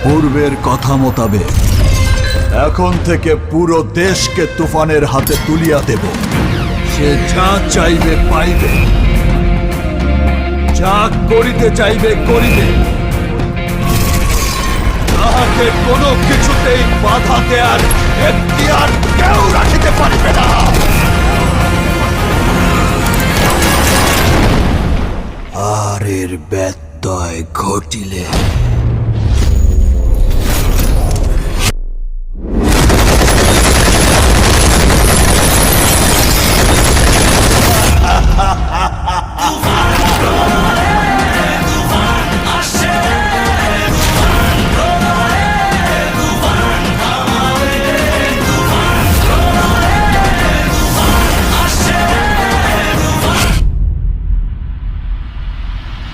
পূর্বের কথা মোতাবেক এখন থেকে পুরো দেশকে তুফানের হাতে তুলিয়া দেব। সে যা চাইবে পাইবে, যা করিতে চাইবে করিবে। তাহাকে কোনো কিছুতেই বাধা দেয়ার এখতিয়ার কেউ রাখিতে পারিবে না। আর এর ব্যত্যয় ঘটিলে